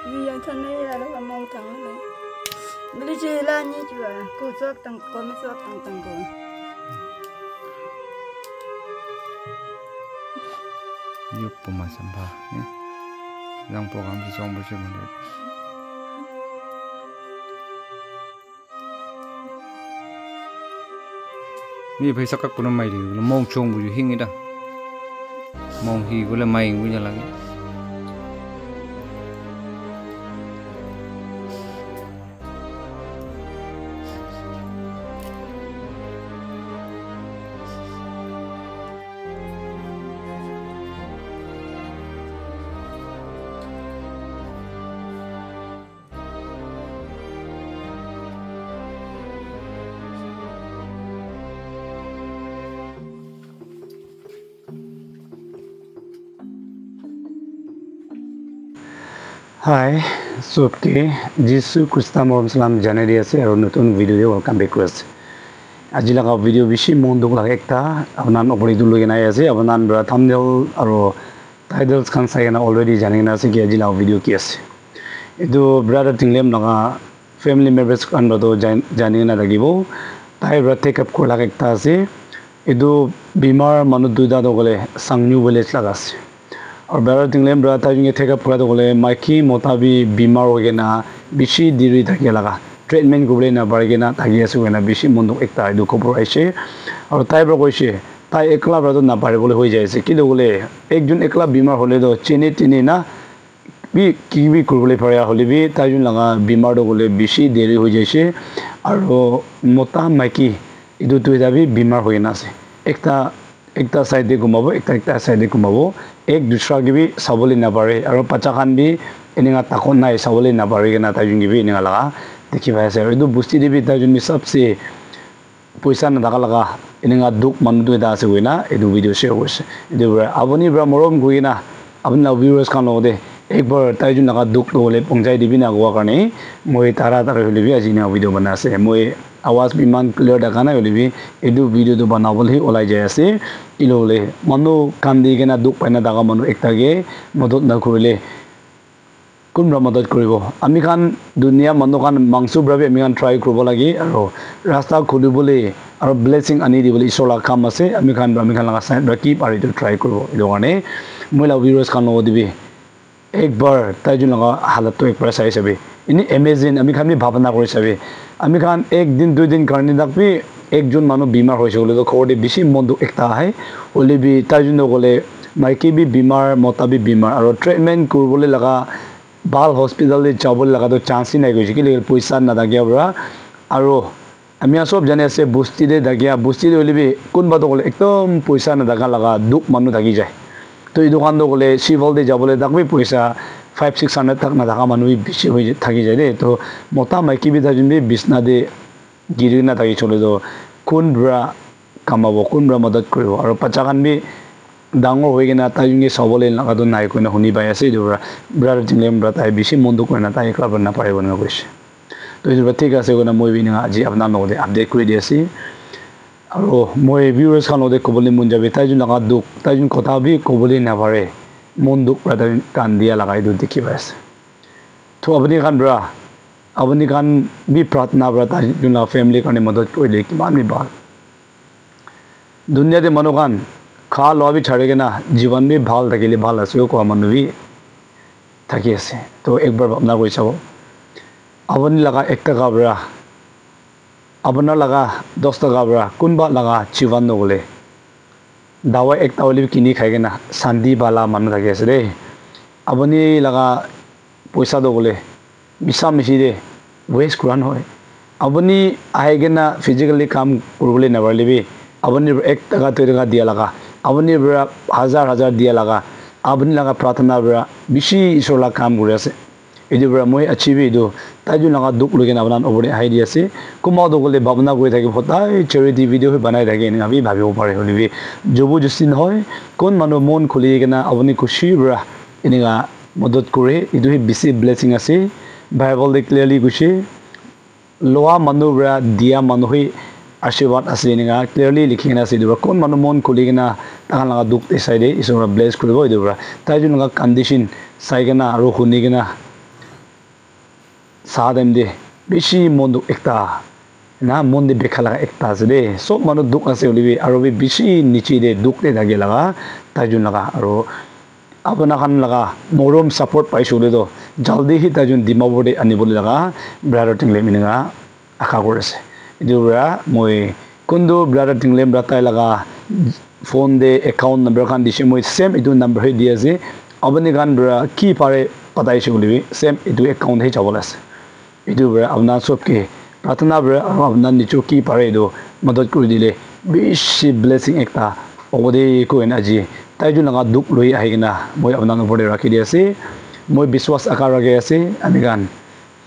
vì anh thân này là nó mong thằng này bây giờ là như chưa cô suốt tăng con mới suốt tăng tăng con yuk pemasan bah ni yang program di song bersih mana ni phải sắc các con mày thì nó mong trông bùi hình ấy đó mong hi cũng là mày cũng như là cái Hi, सबके जिसु कुस्ता मोहम्मद सलाम जाने दिया से और नतून video दे welcome back to us आज लगा वीडियो विषय मन दुख लगा एकता अपना अपनी दुल लगे ना ऐसे अपना बड़ा थंबनेल और टाइटल्स खान साइना ऑलरेडी जाने ना से कि आज लगा वीडियो किया से इधर ब्रदर थिंगलेम लगा फैमिली मेंबर्स खान बतो जाने ना लगी वो टाइप रत्ते कब को लगा एकता से इधर बीमार मनु दुधा तो गले संगन्यू विलेज लगा से और ब्रदर थिंगलेम ब्रदर ताजुंगे थे कब पूरा तो गले माइकी मोटा भी बीमार हो गया ना बिशी दिरी तक ये लगा ट्रीटमेंट को बोले ना बढ़ गया ना ताकि ऐसे हुए ना बिशी मुंडो एक ताई दुखों पर ऐसे और ताई पर कोई से ताई एकला ब्रदर ना पारे बोले हो जाए से कि लोग बोले एक जन एकला बीमार होले तो चीनी चीनी ना भी की भी कुरबले पड़ा होले भी ताजुन लगा बीमार तो बोले बिशी देरी हो जाए से और मोटा माइकी इधर तो इधर भी बीमार हो गया ना से एकता साइड दे घुमाबो एकता साइड दे घुमाबो एक दूसरा की भी सबले ना पारे और पचा खान भी इन्हें ताकों ना सबले ना पारे के ना ताजुन की भी इन्हें लगा देखिए भाई से इधर बुस्ती दे भी ताजुन भी सबसे पैसा ना दागा लगा इन्हें दुख मन तो इधर से हुए ना इधर वीडियो शेयर हो से इधर अपनी बड़ा मरोम कोई ना अपने व्यूअर्स खान लोग दे एक बार ताजुन लगा दुख तो बोले पंचायत भी ना हुआ करने मोए तारा होले भी आज इन्हें वीडियो बना से मोए आवाज़ भी मान क्लियर देखा ना होले भी इधर वीडियो तो बना बोले ओलाई जाए से इलोले मनो काम दी के ना दुख पाइना दागा मनो एक तागे मदद ना करेले कुन मदद करिबो आमी खान दुनिया मनो खान मांसु ब्राबे आमी खान ट्राई करबो लागि आरो रास्ता खुलिबोले आरो ब्लेसिंग आनी दिबोले ईश्वरला काम আছে आमी खान लगा साइड बाकी पारि तो ट्राई करबो इलो गाने मोला व्यूअर्स खान लो दिबे एक बार ताजुन लगा हालत तो एक बार सही सबे इनी अमेजिंग आमी खान भी भावना करे सबे आमी खान एक दिन दो दिन करने तक भी एक जन मानो बीमार होइसे बोले तो खबर दे बेसी मन दुख एकता है ओले भी ताजुन बोले माइकी भी बीमार मोटा भी बीमार और ट्रीटमेंट करबोले लगा बाल हॉस्पिटल ले जाबोले लगा तो चांस ही नहीं गइसे कि पैसा ना दागिया बरा और आमी सब जाने से बुस्ती दे दागिया बुस्ती दे ओले भी कोन बात बोले एकदम पैसा ना दागा लगा दुख मानो दागी जाए तो ये दुकान तो बोले सिवल दे जाबोले तक भी पैसा 500-600 तक ना दागा मानो भी बेसी हो थाकी जाए दे तो मोटा माइकी भी ताजुन भी बिसना दे गिरी ना थाकी चले तो कोन ब्रा कमाबो कोन ब्रा मदद करिबो और पचा खान भी डांगर हो गए ना ताजुंगे सबले लगा तो नाय कोई ना हुनी पाए ऐसे जो ब्रदर जिंगलेम ब्रता है बिशी मन दुख ना ताई क्लब ना पाए बना कुछ तो इस ठीक है को ना मोई भी ना आज अपना नोदे अपडेट कर दिया सी और मोई व्यूअर्स खान नोदे कोबले मन जाबे ताजुन लगा दुख ताजुन कथा भी कोबले ना पारे मन दुख ब्रदर कान दिया लगाई दो देखी बस तो अपनी खान ब्रा अपनी खान भी प्रार्थना ब्रता जुना फैमिली करने मदद कर ले कि मान भी बात दुनिया दे मनोकान खा लो भी छाड़ेगे ना जीवन भी भाल थकिले भाल आसे को मन भी थकी आसे तो एक बार अपना कोई सब अपनी लगा 1 टका ब्रा अपना लगा 10 टका ब्रा कुन बात लगा जीवन न बोले दवा एक तावली किनी खाएगे ना शांति बाला मन थकी आसे दे अपनी लगा पैसा दो बोले मिसा मिसी दे वेस्ट कुरान हो अपनी आएगे ना फिजिकली काम करबले ना पारले भी अपनी 1 टका 2 टका दिया लगा अपनी बड़ा हजार दिया लगा अपनी लगा प्रार्थना बड़ा बिशी ईश्वरला काम करे आसे इदि बड़ा मोय अच्छी भी दो ताजु लगा दुख लगे ना बनान ओबरे हाइ दिया से कुमा दो गले भावना करे थाके फताय चैरिटी वीडियो बनाय थाके ने अभी भाबिबो पारे होलिबे जबु जसिन होय कोन मानो मन खुली के ना अपनी खुशी बड़ा इनिगा मदद करे इदु बिशी ब्लेसिंग आसे बाइबल दे क्लियरली कुछे लोआ मनु बड़ा दिया मनु ही आशीर्वाद आसे निगा क्लियरली लिखी ना से दुरा कोन मानो मन खुली के ना तान लगा दुख ते साइडे इसरा ब्लेस करबो दुरा ताइ जुन लगा कंडीशन साइगना आरो हुनी के ना সাদেম দে বেশি মন্দুক একটা না মন দে বেখালা একটা আছে দে সব মানুষ দুঃখ আছে হলিবি আর বেশি নিচে দে দুঃখ দে থাকে লাগা তাইজুন লাগা আর আপনা খান লাগা মরম সাপোর্ট পাইছো তো জলদি হি তাইজুন ডিমাপুরে আনিবলে লাগা ব্রাদার টিংলে মিনিঙা আশা কৰিছে এদুৰা মই কোনটো ব্রাদার টিংলে ব্রাতাই লাগা ফোন দে একাউন্ট নাম্বার খান দিছে মই সেম এটো নাম্বার হে দি আছে আপনি গান ব্রা কি পারে পাতাইছে বলিবি সেম এটো একাউন্ট হে যাবল আছে এটো ব্রা আপনা সবকে প্রার্থনা ব্রা আপনা নিচো কি পারে এটো মদত কৰি দিলে বেশি ব্লেসিং একটা অবদে কো এনাৰ্জি তাই জন্য লাগা দুখ লই আহিনা মই আপনা নপৰে ৰাখি দি আছে মই বিশ্বাস আকাৰ ৰাখি আছে আমি গান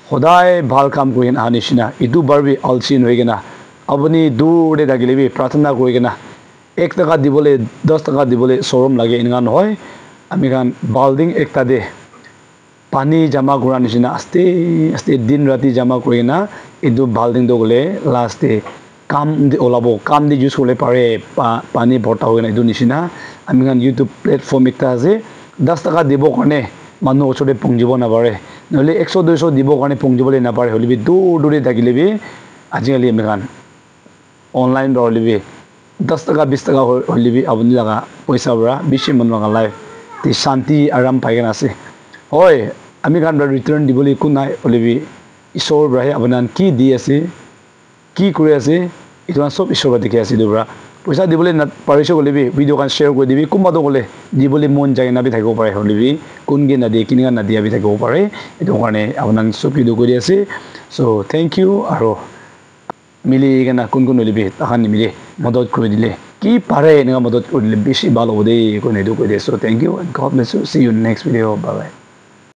সদায় ভাল কাম কৰি আনিছিনা ইটো বাৰবি আলচিন হৈ গেনা আপনি দূৰে থাকিলেবি প্ৰাৰ্থনা কৰি গেনা 1 টাকা দিবলে 10 টাকা দিবলে শরম লাগে ইনগা নহয় আমি গান বাল্ডিং একটা দে পানি জমা করা নিছিনা আস্তে আস্তে দিন রাতি জমা কৰি না ইটো বাল্ডিং তো গলে লাস্টে কাম দি ওলাবো কাম দি ইউজ করলে পারে পানি ভর্তা হৈ না ইটো নিছিনা আমি গান ইউটিউব প্ল্যাটফর্ম একটা আছে 10 টাকা দিব কাৰণে মানুহ ওচৰে পংজিব না পাৰে নহলে 100 200 দিব কাৰণে পংজিবলে না পাৰে হলিবি দূৰে থাকিলেবি আজিকালি আমি গান অনলাইন দৰলিবি 10 টাকা 20 টাকা হলিবি আপনি লাগা পয়সা বড়া বেশি মন লাগা লাইফ তে শান্তি আরাম পাইগেন আছে হয় আমি গান রিটার্ন দিবলি কোন নাই হলিবি ঈশ্বর ব্রাহে আপনান কি দি আছে কি করে আছে ইটো সব ঈশ্বর দেখি আছে দুবরা পয়সা দিবলে না পারিছো হলিবি ভিডিও কান শেয়ার করে দিবি কোনবা তো বলে দিবলি মন যায় না বি থাকিব পারে হলিবি কোন গে না দিয়ে কিনিগা না দিয়া বি থাকিব পারে এটো কারণে আপনান সব ভিডিও করে আছে সো থ্যাংক ইউ আর মিলি কেনা কোন কোন হলিবি তাহান মিলি মদত কৰি দিলে কি পাৰে এনেকা মদত কৰি দিলে বেশি ভালো হবে দে কোন এডু কৰি দে so thank you and God bless you see you next video bye by